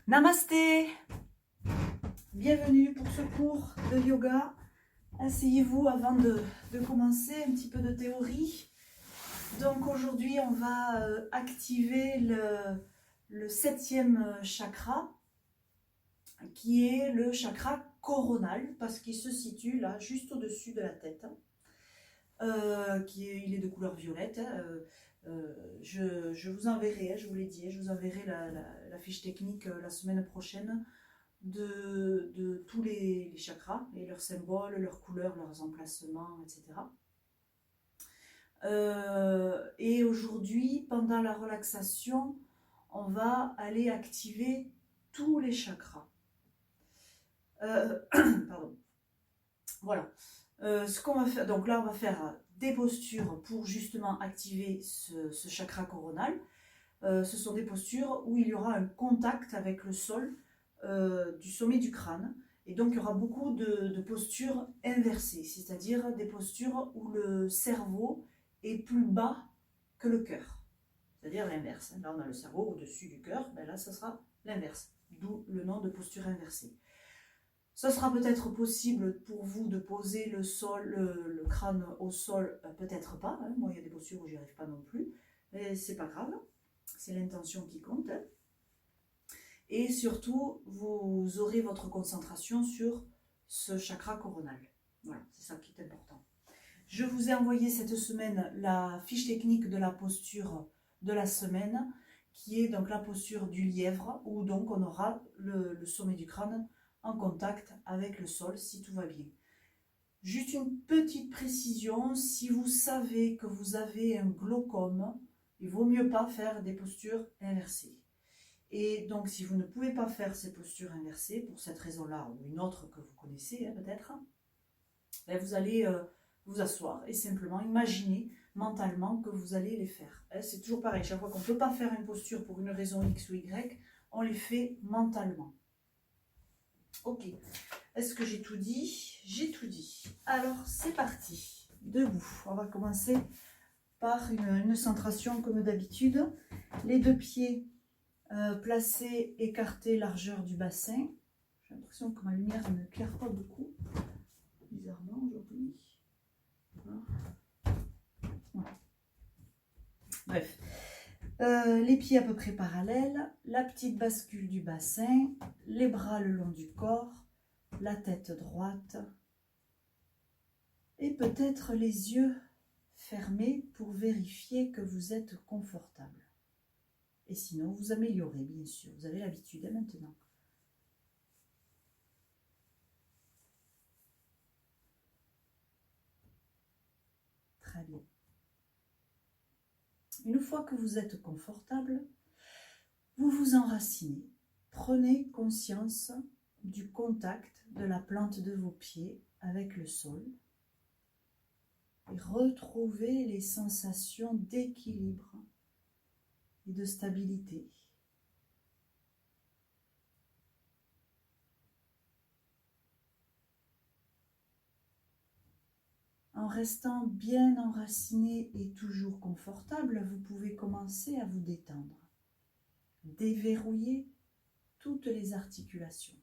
Namasté, bienvenue pour ce cours de yoga. Asseyez-vous avant de commencer, un petit peu de théorie. Donc aujourd'hui on va activer le 7e chakra, qui est le chakra coronal, parce qu'il se situe là, juste au-dessus de la tête. Il est de couleur violette. Je vous enverrai, je vous l'ai dit, je vous enverrai la fiche technique la semaine prochaine de tous les chakras et leurs symboles, leurs couleurs, leurs emplacements, etc. Et aujourd'hui, pendant la relaxation, on va aller activer tous les chakras. Pardon. Voilà. Ce qu'on va faire, donc là, on va faire des postures pour justement activer ce chakra coronal. Ce sont des postures où il y aura un contact avec le sol du sommet du crâne. Et donc, il y aura beaucoup de postures inversées, c'est-à-dire des postures où le cerveau est plus bas que le cœur. C'est-à-dire l'inverse. Là, on a le cerveau au-dessus du cœur. Ben là, ça sera l'inverse. D'où le nom de posture inversée. Ce sera peut-être possible pour vous de poser le crâne au sol, peut-être pas. Hein. Moi, il y a des postures où j'y arrive pas non plus. Mais c'est pas grave. C'est l'intention qui compte. Hein. Et surtout, vous aurez votre concentration sur ce chakra coronal. Voilà, c'est ça qui est important. Je vous ai envoyé cette semaine la fiche technique de la posture de la semaine, qui est donc la posture du lièvre, où donc on aura le sommet du crâne en contact avec le sol, si tout va bien. Juste une petite précision, si vous savez que vous avez un glaucome, il vaut mieux pas faire des postures inversées. Et donc, si vous ne pouvez pas faire ces postures inversées, pour cette raison-là, ou une autre que vous connaissez peut-être, ben vous allez vous asseoir et simplement imaginer mentalement que vous allez les faire. C'est toujours pareil, chaque fois qu'on ne peut pas faire une posture pour une raison X ou Y, on les fait mentalement. Ok, est-ce que j'ai tout dit? J'ai tout dit. Alors, c'est parti. Debout. On va commencer par une centration comme d'habitude. Les deux pieds placés, écartés, largeur du bassin. J'ai l'impression que ma lumière ne claire pas beaucoup. Bizarrement aujourd'hui. Voilà. Bref. Les pieds à peu près parallèles, la petite bascule du bassin, les bras le long du corps, la tête droite et peut-être les yeux fermés pour vérifier que vous êtes confortable. Et sinon, vous améliorez, bien sûr. Vous avez l'habitude maintenant. Très bien. Une fois que vous êtes confortable, vous vous enracinez. Prenez conscience du contact de la plante de vos pieds avec le sol et retrouvez les sensations d'équilibre et de stabilité. En restant bien enraciné et toujours confortable, vous pouvez commencer à vous détendre. Déverrouiller toutes les articulations.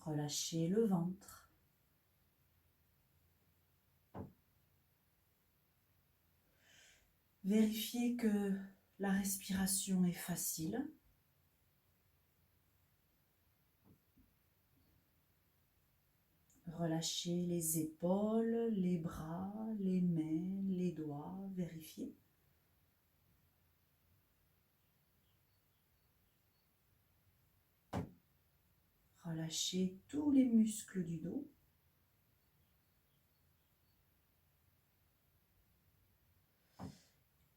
Relâchez le ventre. Vérifiez que la respiration est facile. Relâchez les épaules, les bras, les mains, les doigts. Vérifiez. Relâchez tous les muscles du dos.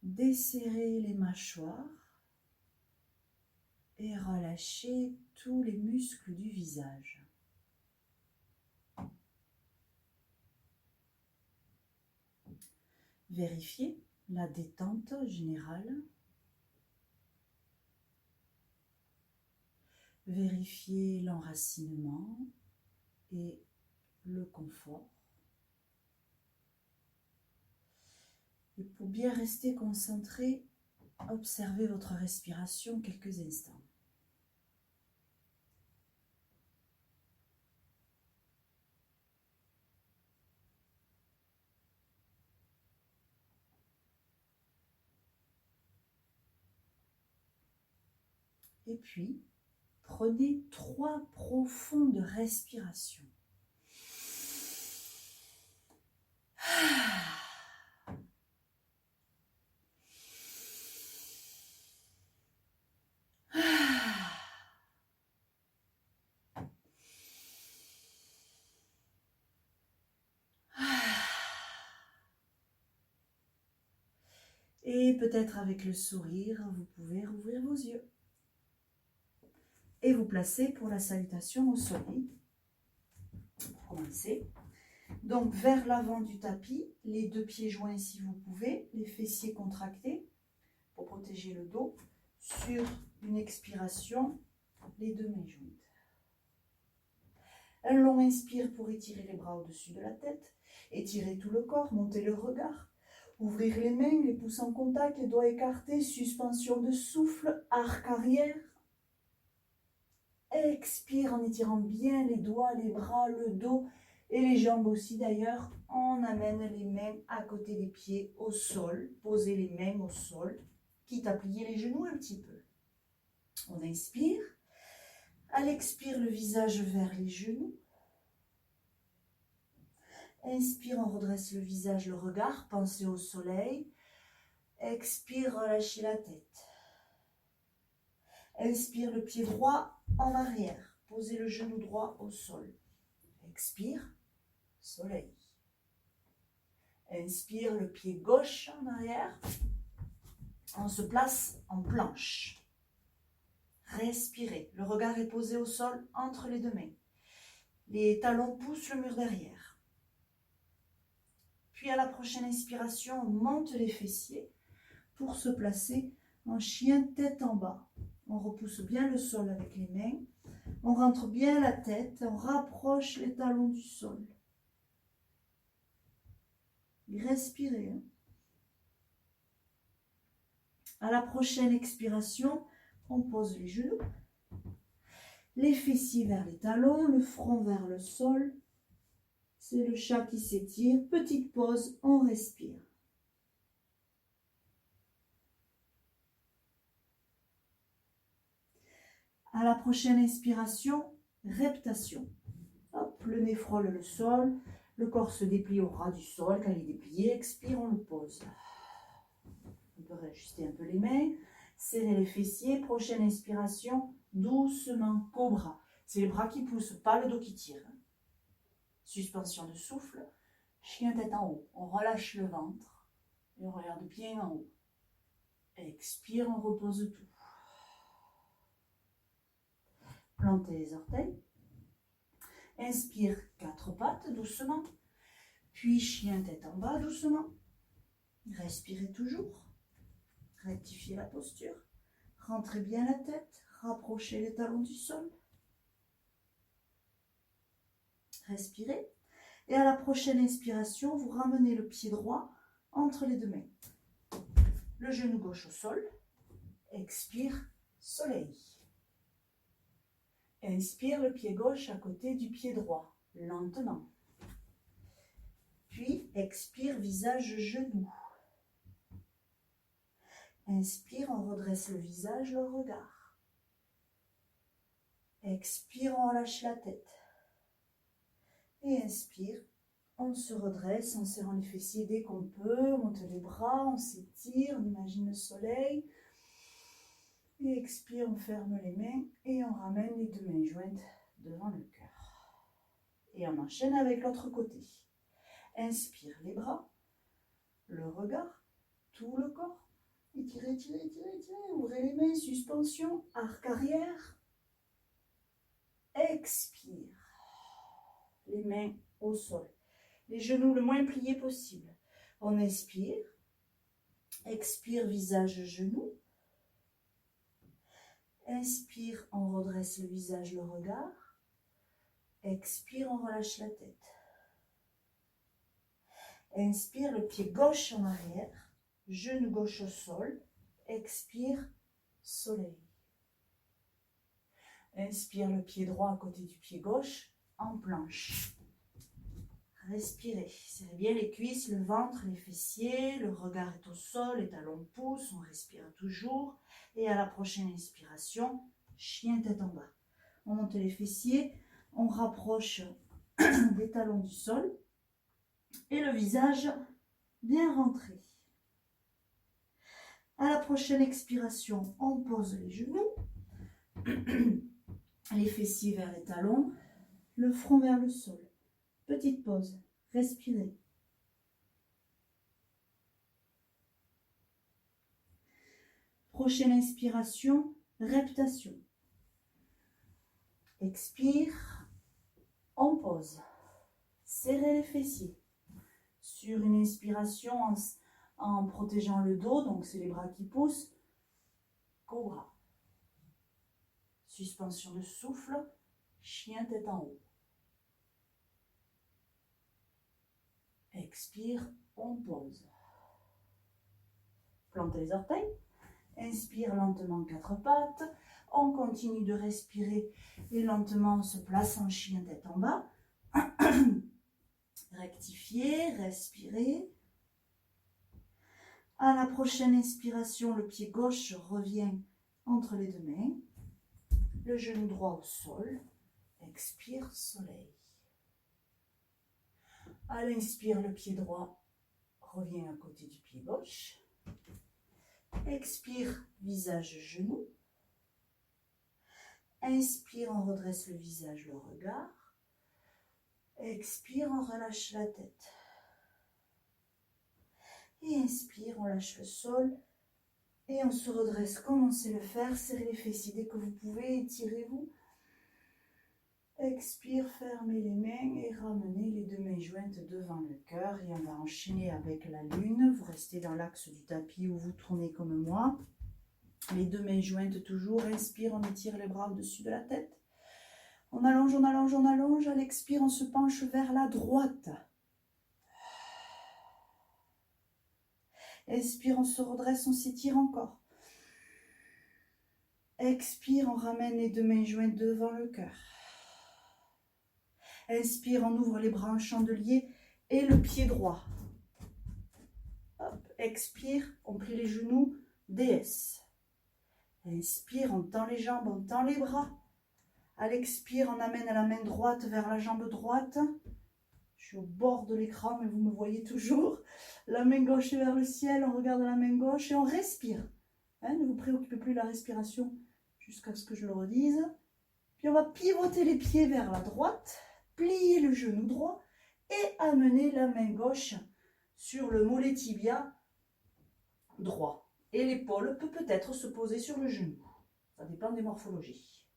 Desserrez les mâchoires et relâchez tous les muscles du visage. Vérifiez la détente générale. Vérifiez l'enracinement et le confort. Et pour bien rester concentré, observez votre respiration quelques instants. Et puis, prenez 3 profondes respirations. Et peut-être avec le sourire, vous pouvez rouvrir vos yeux. Et vous placer pour la salutation au soleil. Pour commencer. Donc vers l'avant du tapis, les 2 pieds joints si vous pouvez, les fessiers contractés pour protéger le dos. Sur une expiration, les 2 mains jointes. Un long inspire pour étirer les bras au-dessus de la tête. Étirez tout le corps, montez le regard. Ouvrir les mains, les pouces en contact, les doigts écartés, suspension de souffle, arc arrière. Expire en étirant bien les doigts, les bras, le dos et les jambes aussi d'ailleurs. On amène les mains à côté des pieds au sol. Posez les mains au sol, quitte à plier les genoux un petit peu. On inspire. À l'expire, le visage vers les genoux. Inspire, on redresse le visage, le regard, pensez au soleil. Expire, relâchez la tête. Inspire, le pied droit en arrière. Posez le genou droit au sol. Expire, soleil. Inspire, le pied gauche en arrière. On se place en planche. Respirez. Le regard est posé au sol entre les 2 mains. Les talons poussent le mur derrière. Puis à la prochaine inspiration, on monte les fessiers pour se placer en chien tête en bas. On repousse bien le sol avec les mains. On rentre bien la tête. On rapproche les talons du sol. Et respirez. Hein. À la prochaine expiration, on pose les genoux. Les fessiers vers les talons, le front vers le sol. C'est le chat qui s'étire. Petite pause, on respire. À la prochaine inspiration, reptation. Hop, le nez frôle le sol, le corps se déplie au ras du sol. Quand il est déplié, expire, on le pose. On peut réajuster un peu les mains, serrer les fessiers. Prochaine inspiration, doucement, cobra. C'est les bras qui poussent, pas le dos qui tire. Suspension de souffle, chien tête en haut. On relâche le ventre et on regarde bien en haut. Expire, on repose tout. Plantez les orteils. Inspire, 4 pattes doucement. Puis chien tête en bas doucement. Respirez toujours. Rectifiez la posture. Rentrez bien la tête. Rapprochez les talons du sol. Respirez. Et à la prochaine inspiration, vous ramenez le pied droit entre les 2 mains. Le genou gauche au sol. Expire, soleil. Inspire, le pied gauche à côté du pied droit, lentement. Puis, expire, visage, genou. Inspire, on redresse le visage, le regard. Expire, on relâche la tête. Et inspire, on se redresse en serrant les fessiers dès qu'on peut. On monte les bras, on s'étire, on imagine le soleil. Et expire, on ferme les mains et on ramène les 2 mains jointes devant le cœur. Et on enchaîne avec l'autre côté. Inspire les bras, le regard, tout le corps. Étirez, étirez, étirez, étirez. Ouvrez les mains, suspension, arc arrière. Expire. Les mains au sol. Les genoux le moins pliés possible. On inspire. Expire, visage, genoux. Inspire, on redresse le visage, le regard. Expire, on relâche la tête. Inspire, le pied gauche en arrière. genou gauche au sol. Expire, soleil. Inspire le pied droit à côté du pied gauche en planche. Respirez. Serrez bien les cuisses, le ventre, les fessiers. Le regard est au sol, les talons poussent. On respire toujours. Et à la prochaine inspiration, chien tête en bas. On monte les fessiers. On rapproche des talons du sol. Et le visage bien rentré. À la prochaine expiration, on pose les genoux. Les fessiers vers les talons. Le front vers le sol. Petite pause. Respirez. Prochaine inspiration, reptation. Expire. On pose. Serrez les fessiers. Sur une inspiration, en protégeant le dos, donc c'est les bras qui poussent. Cobra. Suspension de souffle. Chien tête en haut. Expire, on pose. Plantez les orteils. Inspire lentement quatre pattes. On continue de respirer et lentement on se place en chien tête en bas. Rectifiez, respirez. À la prochaine inspiration, le pied gauche revient entre les deux mains. Le genou droit au sol. Expire, soleil. À l'inspire, le pied droit revient à côté du pied gauche. Expire, visage, genou. Inspire, on redresse le visage, le regard. Expire, on relâche la tête. Et inspire, on lâche le sol. Et on se redresse comme on sait le faire. Serrez les fessiers dès que vous pouvez. Étirez-vous. Expire, fermez les mains et ramenez les deux mains jointes devant le cœur. Et on va enchaîner avec la lune. Vous restez dans l'axe du tapis ou vous tournez comme moi. Les deux mains jointes toujours. Inspire, on étire les bras au-dessus de la tête. On allonge, on allonge, on allonge. À l'expire, on se penche vers la droite. Inspire, on se redresse, on s'étire encore. Expire, on ramène les deux mains jointes devant le cœur. Inspire, on ouvre les bras en chandelier et le pied droit. Hop. Expire, on plie les genoux, déesse. Inspire, on tend les jambes, on tend les bras. À l'expire, on amène la main droite vers la jambe droite. Je suis au bord de l'écran, mais vous me voyez toujours. La main gauche est vers le ciel, on regarde la main gauche et on respire. Ne vous préoccupez plus de la respiration jusqu'à ce que je le redise. Puis on va pivoter les pieds vers la droite, plier le genou droit et amener la main gauche sur le mollet tibia droit. Et l'épaule peut peut-être se poser sur le genou. Ça dépend des morphologies.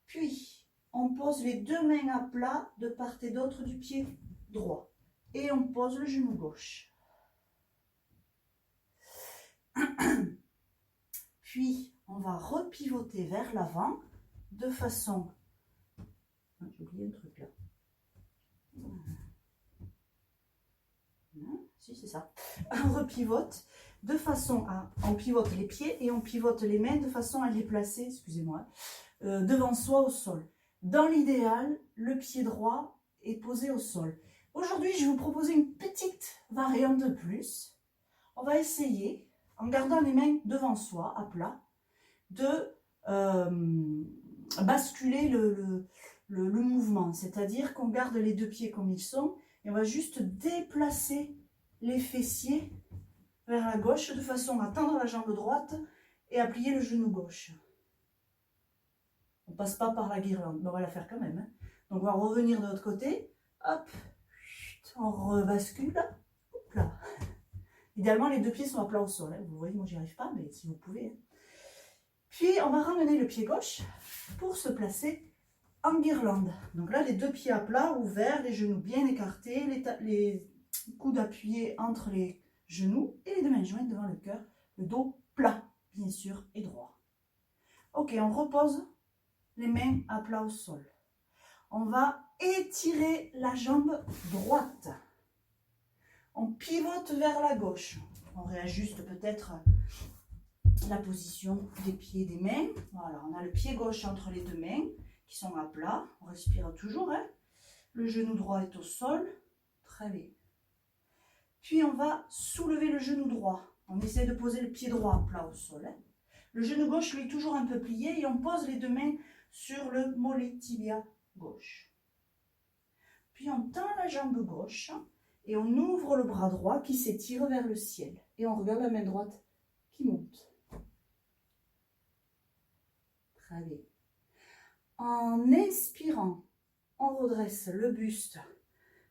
Puis, on pose les deux mains à plat de part et d'autre du pied droit. Et on pose le genou gauche. Puis, on va repivoter vers l'avant de façon... J'ai oublié un truc là. Si, c'est ça. On repivote de façon à... On pivote les pieds et on pivote les mains de façon à les placer, excusez-moi, devant soi au sol. Dans l'idéal, le pied droit est posé au sol. Aujourd'hui, je vais vous proposer une petite variante de plus. On va essayer, en gardant les mains devant soi, à plat, de basculer le mouvement. C'est-à-dire qu'on garde les deux pieds comme ils sont et on va juste déplacer les fessiers vers la gauche de façon à tendre la jambe droite et à plier le genou gauche. On ne passe pas par la guirlande, mais on va la faire quand même. Donc on va revenir de l'autre côté. Hop, on rebascule. Hop là. Idéalement, les deux pieds sont à plat au sol. Vous voyez, moi j'y arrive pas, mais si vous pouvez. Puis on va ramener le pied gauche pour se placer en guirlande. Donc là, les deux pieds à plat, ouverts, les genoux bien écartés, les coudes appuyés entre les genoux et les deux mains jointes devant le cœur. Le dos plat, bien sûr, et droit. Ok, on repose les mains à plat au sol. On va étirer la jambe droite. On pivote vers la gauche. On réajuste peut-être la position des pieds et des mains. Voilà, on a le pied gauche entre les deux mains qui sont à plat. On respire toujours. Hein. Le genou droit est au sol. Très bien. Puis on va soulever le genou droit. On essaie de poser le pied droit plat au sol. Hein. Le genou gauche, lui, est toujours un peu plié et on pose les deux mains sur le mollet tibia gauche. Puis on tend la jambe gauche et on ouvre le bras droit qui s'étire vers le ciel. Et on regarde la main droite qui monte. Très bien. En inspirant, on redresse le buste,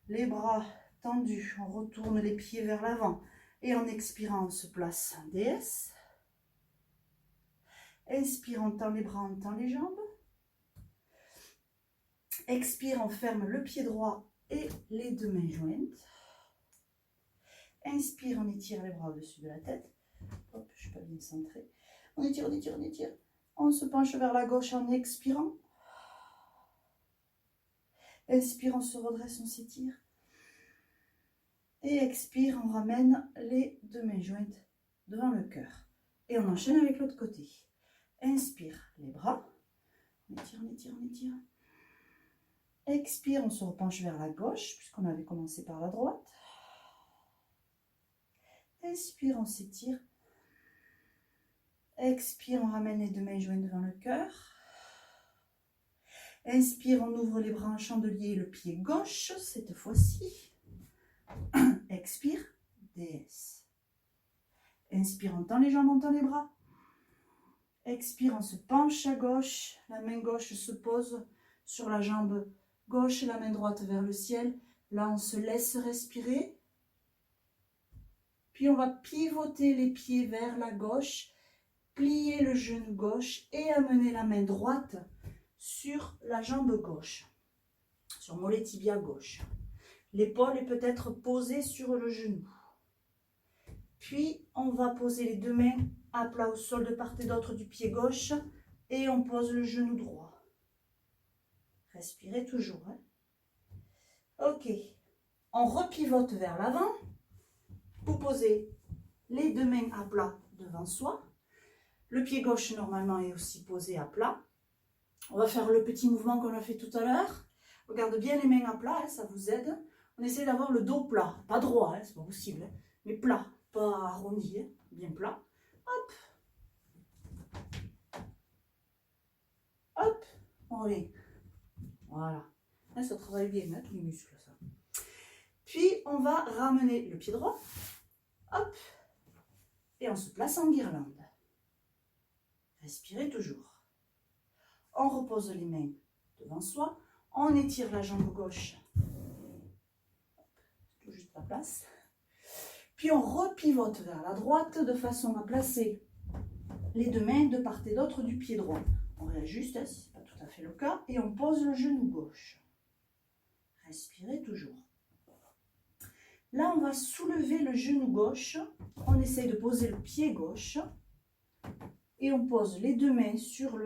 les bras tendus, on retourne les pieds vers l'avant. Et en expirant, on se place en déesse. Inspire, on tend les bras, on tend les jambes. Expire, on ferme le pied droit et les deux mains jointes. Inspire, on étire les bras au-dessus de la tête. Hop, je ne suis pas bien centrée. On étire, on étire, on étire. On se penche vers la gauche en expirant. Inspire, on se redresse, on s'étire. Et expire, on ramène les deux mains jointes devant le cœur. Et on enchaîne avec l'autre côté. Inspire, les bras. On étire, on étire, on étire. Expire, on se repenche vers la gauche, puisqu'on avait commencé par la droite. Inspire, on s'étire. Expire, on ramène les deux mains jointes devant le cœur. Inspire, on ouvre les bras en chandelier, le pied gauche, cette fois-ci. Expire, déesse. Inspire, on tend les jambes, on tend les bras. Expire, on se penche à gauche. La main gauche se pose sur la jambe gauche et la main droite vers le ciel. Là, on se laisse respirer. Puis, on va pivoter les pieds vers la gauche, plier le genou gauche et amener la main droite sur la jambe gauche, sur mollet tibia gauche. L'épaule est peut-être posée sur le genou. Puis, on va poser les deux mains à plat au sol de part et d'autre du pied gauche et on pose le genou droit. Respirez toujours. Hein. Ok. On repivote vers l'avant. Vous posez les deux mains à plat devant soi. Le pied gauche, normalement, est aussi posé à plat. On va faire le petit mouvement qu'on a fait tout à l'heure. Regarde bien les mains à plat, hein, ça vous aide. On essaie d'avoir le dos plat. Pas droit, hein, c'est pas possible. Hein, mais plat, pas arrondi, hein, bien plat. Hop. Hop. On revient. Voilà. Là, ça travaille bien, hein, tous les muscles, ça. Puis, on va ramener le pied droit. Hop. Et on se place en guirlande. Respirez toujours. On repose les mains devant soi. On étire la jambe gauche. Tout juste la place. Puis, on repivote vers la droite de façon à placer les deux mains de part et d'autre du pied droit. On réajuste, hein, si ce n'est pas tout à fait le cas. Et on pose le genou gauche. Respirez toujours. Là, on va soulever le genou gauche. On essaye de poser le pied gauche. Et on pose les deux mains sur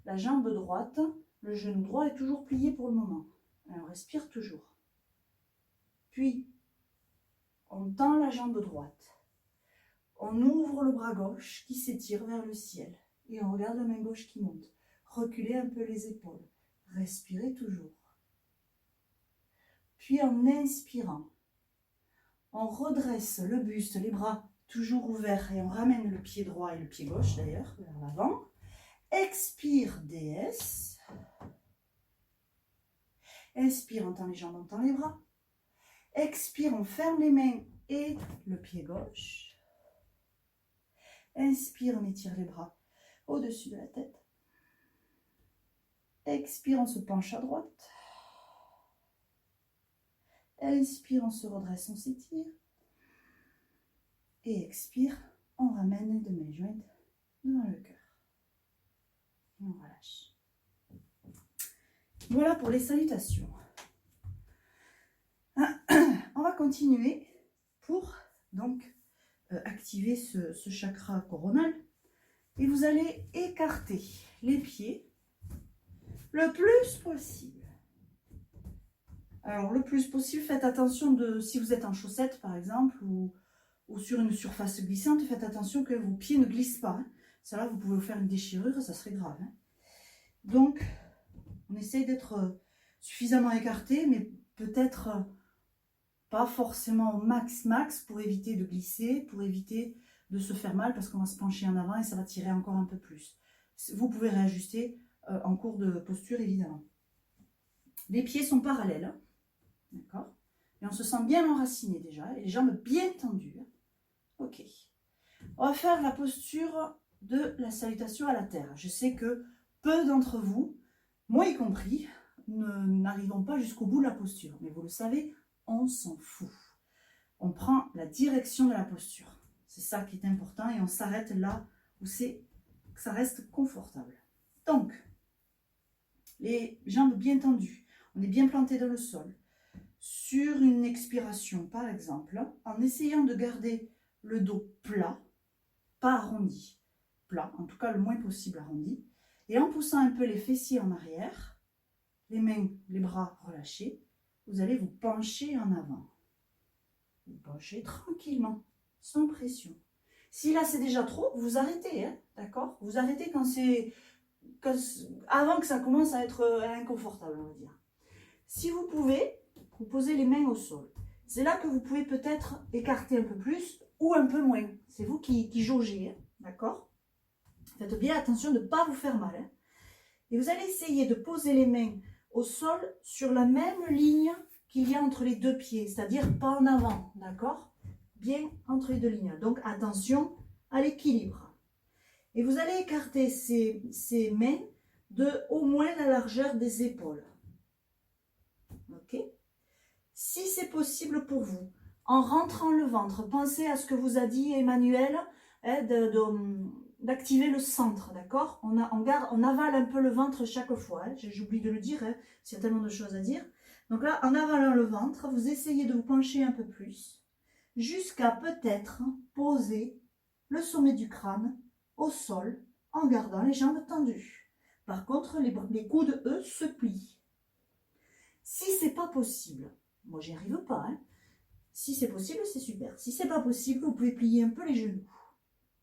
la jambe droite. Le genou droit est toujours plié pour le moment. On respire toujours. Puis, on tend la jambe droite. On ouvre le bras gauche qui s'étire vers le ciel. Et on regarde la main gauche qui monte. Reculez un peu les épaules. Respirez toujours. Puis en inspirant, on redresse le buste, les bras toujours ouverts et on ramène le pied droit et le pied gauche d'ailleurs vers l'avant. Expire, déesse. Inspire, on tend les jambes, on tend les bras. Expire, on ferme les mains et le pied gauche. Inspire, on étire les bras au-dessus de la tête. Expire, on se penche à droite. Inspire, on se redresse, on s'étire. Et expire, on ramène les deux mains jointes devant le cœur. Et on relâche. Voilà pour les salutations. On va continuer pour donc activer ce chakra coronal. Et vous allez écarter les pieds le plus possible. Alors, le plus possible, faites attention si vous êtes en chaussettes, par exemple, ou ou sur une surface glissante, faites attention que vos pieds ne glissent pas. Hein. Ça là, vous pouvez vous faire une déchirure, ça serait grave. Hein. Donc, on essaye d'être suffisamment écarté, mais peut-être pas forcément au max pour éviter de glisser, pour éviter de se faire mal, parce qu'on va se pencher en avant et ça va tirer encore un peu plus. Vous pouvez réajuster en cours de posture, évidemment. Les pieds sont parallèles, hein. D'accord? Et on se sent bien enraciné déjà, et les jambes bien tendues. Ok. On va faire la posture de la salutation à la terre. Je sais que peu d'entre vous, moi y compris, n'arrivons pas jusqu'au bout de la posture. Mais vous le savez, on s'en fout. On prend la direction de la posture. C'est ça qui est important et on s'arrête là où ça reste confortable. Donc, les jambes bien tendues, on est bien planté dans le sol. Sur une expiration, par exemple, en essayant de garder le dos plat, pas arrondi, plat, en tout cas le moins possible arrondi, et en poussant un peu les fessiers en arrière, les mains, les bras relâchés, vous allez vous pencher en avant. Vous penchez tranquillement, sans pression. Si là c'est déjà trop, vous arrêtez, hein, d'accord? Vous arrêtez avant que ça commence à être inconfortable, on va dire. Si vous pouvez, vous posez les mains au sol. C'est là que vous pouvez peut-être écarter un peu plus ou un peu moins. C'est vous qui jaugez, hein, d'accord? Faites bien attention de ne pas vous faire mal. Hein. Et vous allez essayer de poser les mains au sol sur la même ligne qu'il y a entre les deux pieds, c'est-à-dire pas en avant, d'accord? Bien entre les deux lignes. Donc attention à l'équilibre. Et vous allez écarter ces mains de au moins la largeur des épaules. Ok? Si c'est possible pour vous, en rentrant le ventre, pensez à ce que vous a dit Emmanuel, hein, d'activer le centre, d'accord? On avale un peu le ventre chaque fois, hein, j'oublie de le dire, hein, s'il y a tellement de choses à dire. Donc là, en avalant le ventre, vous essayez de vous pencher un peu plus, jusqu'à peut-être poser le sommet du crâne au sol, en gardant les jambes tendues. Par contre, les coudes, eux, se plient. Si c'est pas possible, moi j'y arrive pas, hein. Si c'est possible, c'est super. Si c'est pas possible, vous pouvez plier un peu les genoux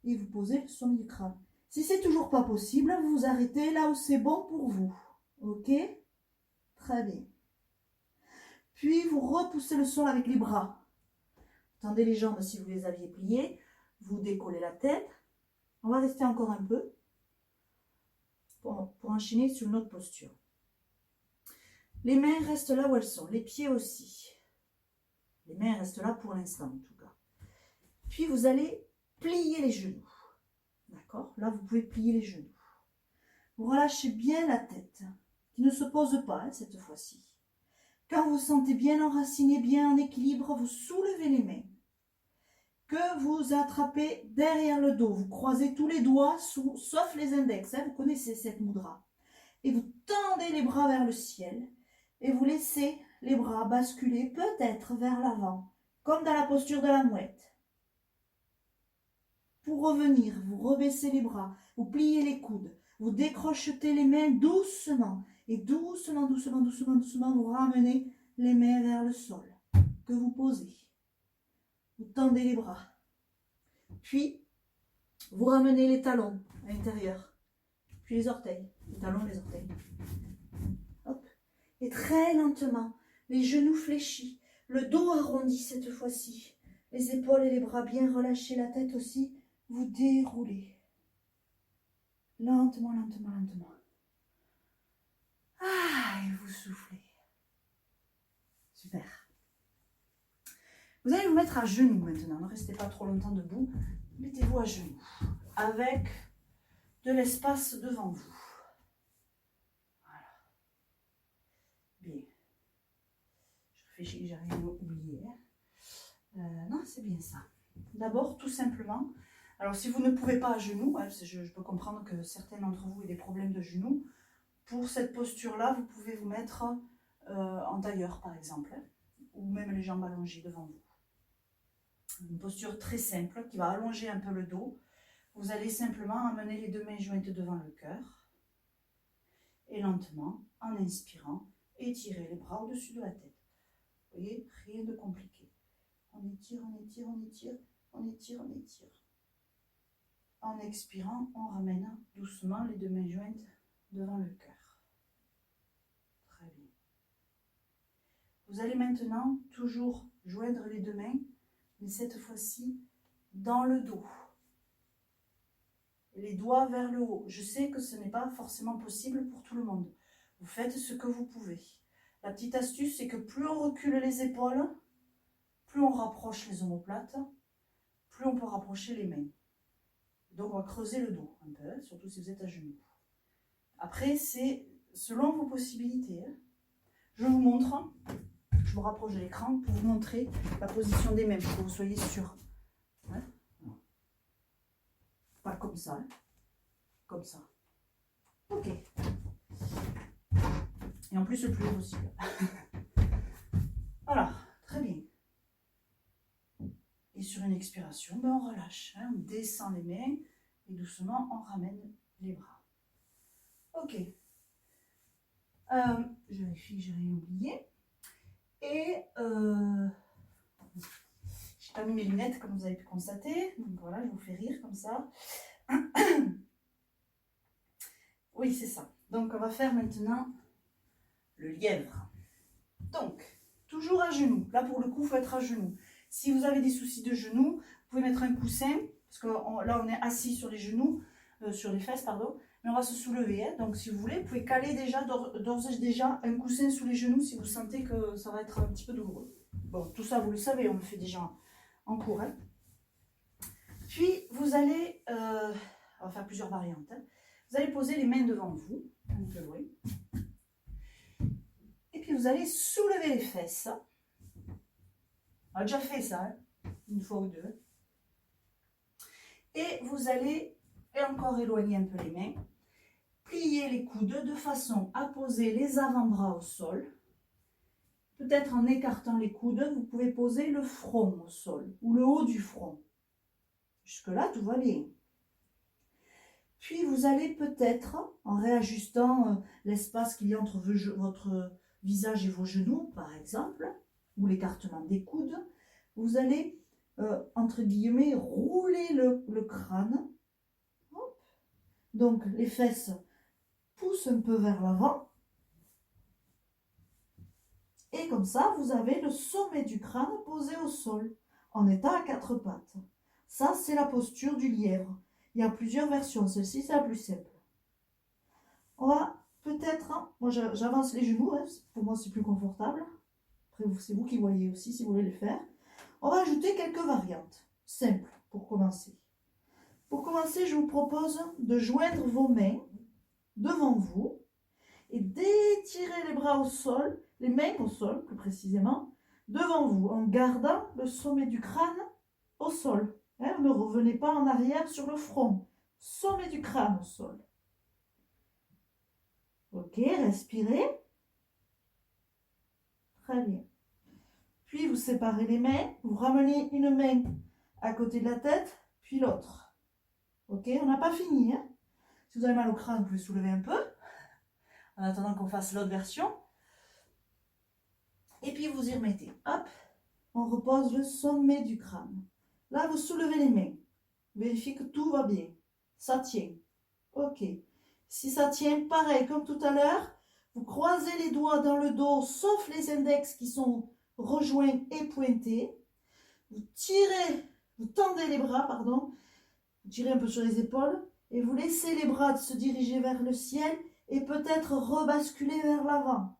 et vous posez le sommet du crâne. Si c'est toujours pas possible, vous vous arrêtez là où c'est bon pour vous. Ok? Très bien. Puis vous repoussez le sol avec les bras. Tendez les jambes si vous les aviez pliées. Vous décollez la tête. On va rester encore un peu pour enchaîner sur une autre posture. Les mains restent là où elles sont, les pieds aussi. Les mains restent là pour l'instant en tout cas. Puis vous allez plier les genoux. D'accord? Là, vous pouvez plier les genoux. Vous relâchez bien la tête, qui ne se pose pas hein, cette fois-ci. Quand vous sentez bien enraciné, bien en équilibre, vous soulevez les mains. Que vous attrapez derrière le dos. Vous croisez tous les doigts, sauf les index. Hein, vous connaissez cette mudra. Et vous tendez les bras vers le ciel. Et vous laissez les bras basculer peut-être vers l'avant, comme dans la posture de la mouette. Pour revenir, vous rebaissez les bras, vous pliez les coudes, vous décrochetez les mains doucement. Et doucement, vous ramenez les mains vers le sol que vous posez. Vous tendez les bras. Puis, vous ramenez les talons à l'intérieur. Puis les orteils. Les talons, les orteils. Hop. Et très lentement, les genoux fléchis, le dos arrondi cette fois-ci, les épaules et les bras bien relâchés, la tête aussi, vous déroulez. Lentement. Ah, et vous soufflez. Super. Vous allez vous mettre à genoux maintenant. Ne restez pas trop longtemps debout. Mettez-vous à genoux avec de l'espace devant vous. Voilà. Bien. Je réfléchis que j'ai rien oublié. Non, c'est bien ça. D'abord, tout simplement, alors si vous ne pouvez pas à genoux, hein, je peux comprendre que certains d'entre vous aient des problèmes de genoux. Pour cette posture-là, vous pouvez vous mettre en tailleur, par exemple, hein, ou même les jambes allongées devant vous. Une posture très simple qui va allonger un peu le dos. Vous allez simplement amener les deux mains jointes devant le cœur et lentement, en inspirant, étirer les bras au-dessus de la tête. Vous voyez, rien de compliqué. On étire on étire, on étire. En expirant, on ramène doucement les deux mains jointes devant le cœur. Très bien. Vous allez maintenant toujours joindre les deux mains, mais cette fois-ci dans le dos. Les doigts vers le haut. Je sais que ce n'est pas forcément possible pour tout le monde. Vous faites ce que vous pouvez. La petite astuce, c'est que plus on recule les épaules, plus on rapproche les omoplates, plus on peut rapprocher les mains. Donc on va creuser le dos un peu, surtout si vous êtes à genoux. Après, c'est selon vos possibilités. Je vous montre, je me rapproche de l'écran pour vous montrer la position des mains, pour que vous soyez sûr. Pas comme ça, comme ça. Ok. Et en plus le plus haut possible. Voilà, très bien. Et sur une expiration, ben on relâche. On descend les mains et doucement on ramène les bras. Ok. Je vérifie que j'ai rien oublié. Et j'ai pas mis mes lunettes comme vous avez pu constater. Donc voilà, je vous fais rire comme ça. Oui, c'est ça. Donc on va faire maintenant le lièvre. Donc, toujours à genoux. Là pour le coup, il faut être à genoux. Si vous avez des soucis de genoux, vous pouvez mettre un coussin, parce que là on est assis sur les genoux, sur les fesses, pardon, mais on va se soulever. Hein. Donc si vous voulez, vous pouvez caler déjà d'ores et déjà un coussin sous les genoux si vous sentez que ça va être un petit peu douloureux. Bon, tout ça vous le savez, on le fait déjà en cours. Hein. Puis vous allez, on va faire plusieurs variantes. Hein. Vous allez poser les mains devant vous, un peu loin. Et puis vous allez soulever les fesses. On a déjà fait ça, hein, une fois ou deux. Et vous allez encore éloigner un peu les mains. Plier les coudes de façon à poser les avant-bras au sol. Peut-être en écartant les coudes, vous pouvez poser le front au sol ou le haut du front. Jusque-là, tout va bien. Puis vous allez peut-être, en réajustant l'espace qu'il y a entre votre visage et vos genoux, par exemple, ou l'écartement des coudes, vous allez, entre guillemets, rouler le crâne. Hop. Donc les fesses poussent un peu vers l'avant. Et comme ça, vous avez le sommet du crâne posé au sol, en état à quatre pattes. Ça, c'est la posture du lièvre. Il y a plusieurs versions, celle-ci, c'est la plus simple. On va peut-être, moi j'avance les genoux, hein, pour moi c'est plus confortable. Après, c'est vous qui voyez aussi si vous voulez le faire. On va ajouter quelques variantes, simples, pour commencer. Pour commencer, je vous propose de joindre vos mains devant vous et d'étirer les bras au sol, les mains au sol plus précisément, devant vous, en gardant le sommet du crâne au sol. Hein, ne revenez pas en arrière sur le front. Sommet du crâne au sol. Ok, respirez. Très bien. Puis vous séparez les mains, vous ramenez une main à côté de la tête, puis l'autre. Ok, on n'a pas fini. Hein. Si vous avez mal au crâne, vous pouvez soulever un peu, en attendant qu'on fasse l'autre version. Et puis vous y remettez. Hop, on repose le sommet du crâne. Là, vous soulevez les mains. Vérifiez que tout va bien. Ça tient. Ok. Si ça tient, pareil, comme tout à l'heure, vous croisez les doigts dans le dos, sauf les index qui sont rejoints et pointés. Vous tirez, vous tendez les bras, pardon. Vous tirez un peu sur les épaules et vous laissez les bras se diriger vers le ciel et peut-être rebasculer vers l'avant.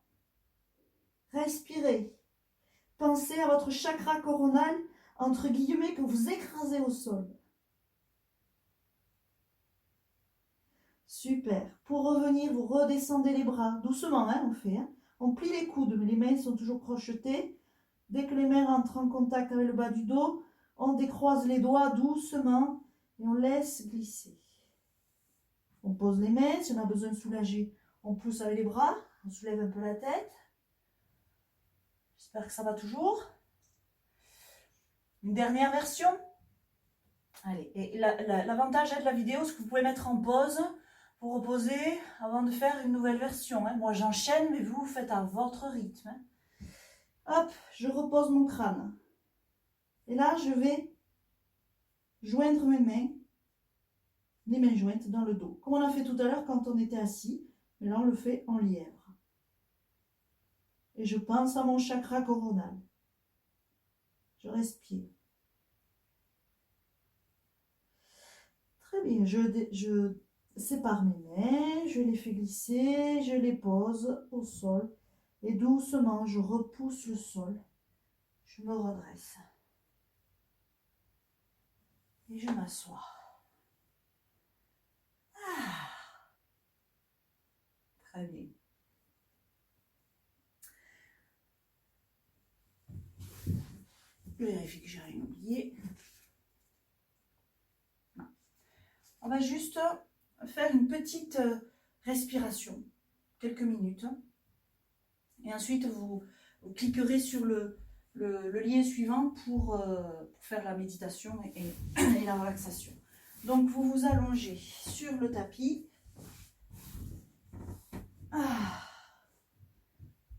Respirez. Pensez à votre chakra coronal, entre guillemets, que vous écrasez au sol. Super. Pour revenir, vous redescendez les bras. Doucement, hein, on fait. Hein. On plie les coudes, mais les mains sont toujours crochetées. Dès que les mains rentrent en contact avec le bas du dos, on décroise les doigts doucement et on laisse glisser. On pose les mains. Si on a besoin de soulager, on pousse avec les bras. On soulève un peu la tête. J'espère que ça va toujours. Une dernière version. Allez, et l'avantage de la vidéo, c'est que vous pouvez mettre en pause pour reposer avant de faire une nouvelle version. Hein. Moi, j'enchaîne, mais vous faites à votre rythme. Hein. Hop, je repose mon crâne. Et là, je vais joindre mes mains, les mains jointes dans le dos. Comme on a fait tout à l'heure quand on était assis, mais là on le fait en lièvre. Et je pense à mon chakra coronal. Je respire. Très bien, je sépare mes mains, je les fais glisser, je les pose au sol et doucement je repousse le sol. Je me redresse. Et je m'assois. Ah, très bien. Je vérifie que j'ai rien oublié. Non. On va juste faire une petite respiration, quelques minutes. Et ensuite, vous cliquerez sur le lien suivant pour faire la méditation et la relaxation. Donc, vous vous allongez sur le tapis.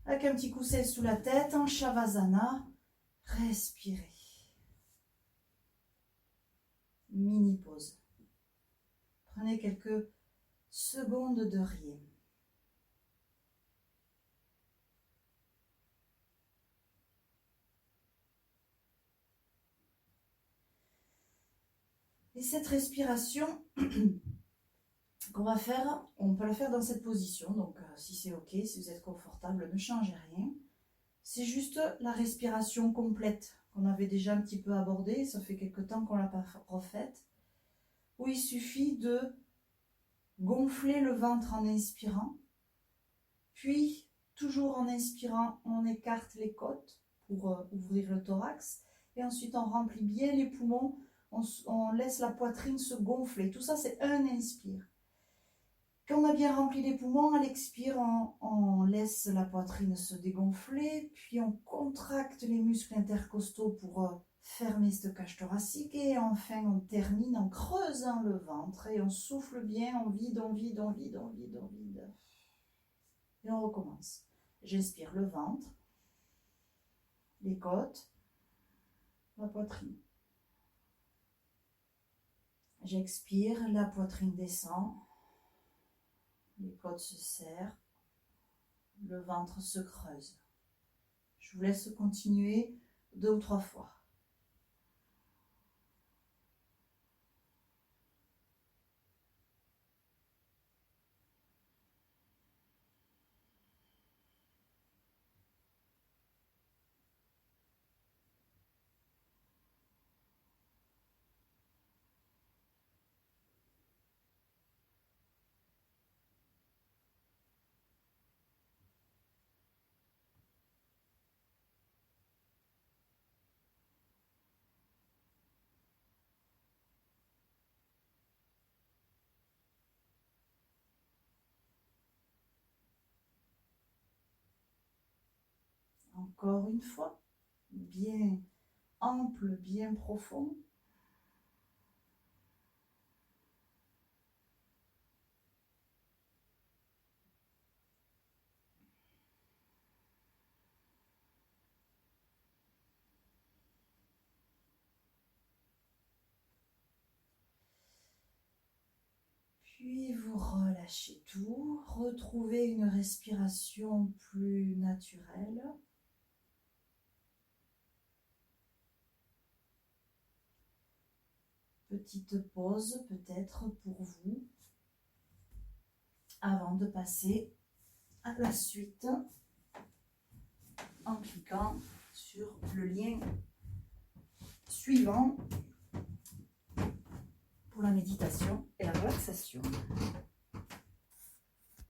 Avec un petit coussin sous la tête, en Shavasana. Respirez. Mini pause. Prenez quelques secondes de rien. Et cette respiration qu'on va faire, on peut la faire dans cette position. Donc, si c'est OK, si vous êtes confortable, ne changez rien. C'est juste la respiration complète qu'on avait déjà un petit peu abordée. Ça fait quelque temps qu'on ne l'a pas refaite. Où il suffit de gonfler le ventre en inspirant. Puis, toujours en inspirant, on écarte les côtes pour ouvrir le thorax. Et ensuite, on remplit bien les poumons. On laisse la poitrine se gonfler. Tout ça, c'est un inspire. Quand on a bien rempli les poumons, à l'expire, on laisse la poitrine se dégonfler, puis on contracte les muscles intercostaux pour fermer cette cage thoracique, et enfin on termine en creusant le ventre, et on souffle bien, on vide, on vide, on vide, on vide, on vide. Et on recommence. J'inspire le ventre, les côtes, la poitrine. J'expire, la poitrine descend. Les côtes se serrent, le ventre se creuse. Je vous laisse continuer 2 ou 3 fois. Encore une fois, bien ample, bien profond. Puis vous relâchez tout, retrouvez une respiration plus naturelle. Petite pause peut-être pour vous avant de passer à la suite en cliquant sur le lien suivant pour la méditation et la relaxation.